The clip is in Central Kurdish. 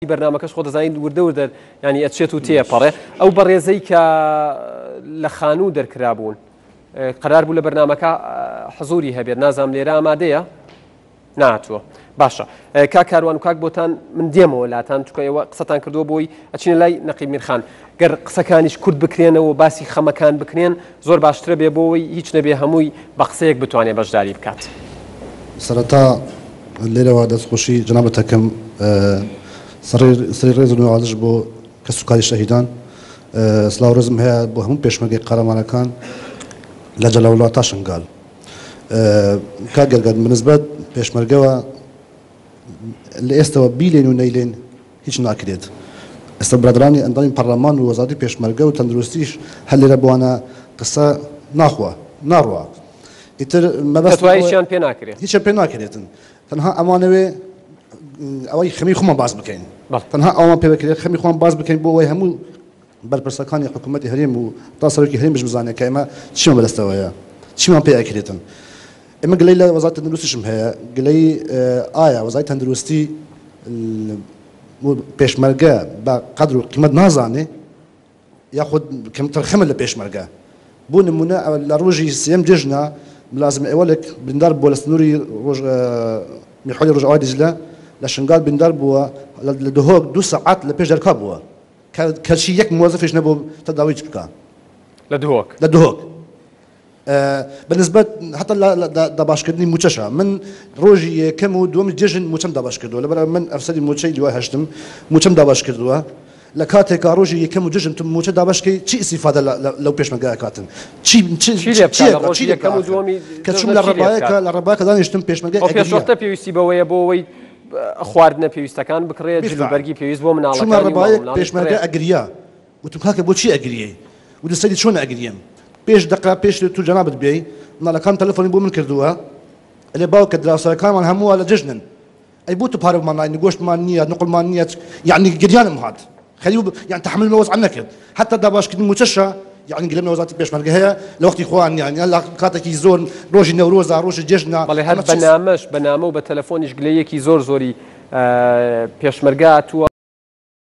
برنامجش خود زاين ورده يعني اتشتو تي بره او بريزي ك لخانو در كرابون قرار بولا برنامجك حضوري هبير نازم ليرا ماديه ناتو باشا كاكاروان وكاك بوتان من ديمو لاتان تشكو قصتان كردو بوي اتشين لاي نقيب مير خان قر قصه كانش كرد بكرين وباسي خمكان بكرين زور باشتر بي بوي هيچ نبي هموي بقصيك بتواني بجداري بكات سرتا الليله وعدت خوشي جنابتكم سرير رزق نوعالج بو كسكاري الشهيدان سلاو رزم هي بو هم بيشمجي قرامانا كان لجل ولا شنقال كاجل قد بالنسبة بيشمرجوا اللي استوى بيلين ونيلين هيش ناكريت استبرادراني عندنا برلمان ووزارة بيشمرجوا تندرستيش هل ربوانا قصة ناخوا ناروا يتر ما بس توايشان بيناكري هيش بيناكريتن تنها أمانوي أوي خمي خمان باز بكين تنها أوان بيبكري خمي خمان باز بكين بو وي همو برسكاني حكومتي هريم وتصرفي هريم مش بزاني كيما شو ما بلستويا شو ما بيأكلتن إما قليل وزارة التندرستي شمها قليل وزارة التندرستي بيشمرجة بقدر قيمة نازاني ياخذ كم ترخمل لبيشمرجة بون نمونا لروجي سيم دجنا لازم أولك بندرب ولا سنوري روج ميحولي روج عادي جلا لشنقال بندربوا لدهوك 2 ساعات لبيش دركبوا كشي يك موظف نبو تداويج بكا لدهوك بالنسبة حتى دباش كدني متشا من روجي كم دوم جيجن متم دباش كدوا لبرا من أفسدي متشي اللي هشتم متم دباش كدوا لكاتك روجي كم جيجن تم متم دباش كي شيء استفادة لو بيش مجا كاتن شيء كم دومي كشوم للربايك داني يشتم بيش مجا أو في وقت بيوسي بوي خواردنا بيوستكان بكرية جلو برجي بيوس بو من على شو الربايك بيش مجا أجريا وتم هاك بوشي أجريا ودستيد شون أجريا بيش دقة بيش تو جنابت بي نالا كان تلفوني بو من كردوها اللي باو كدراسة كان من همو على ججنن أي بوتو بارب مانا نقوش مانية نقل مانية يعني جريان مهاد خليو يعني تحمل الموز عنا كده حتى داباش كده متشا يعني قلنا وزارة بيش مرقة هي لوقت إخوان يعني هلا كاتك يزور روج نوروزا روج ججنا والله هاد برنامج وبالتلفون يشقليه كي زور زوري بيش مرقة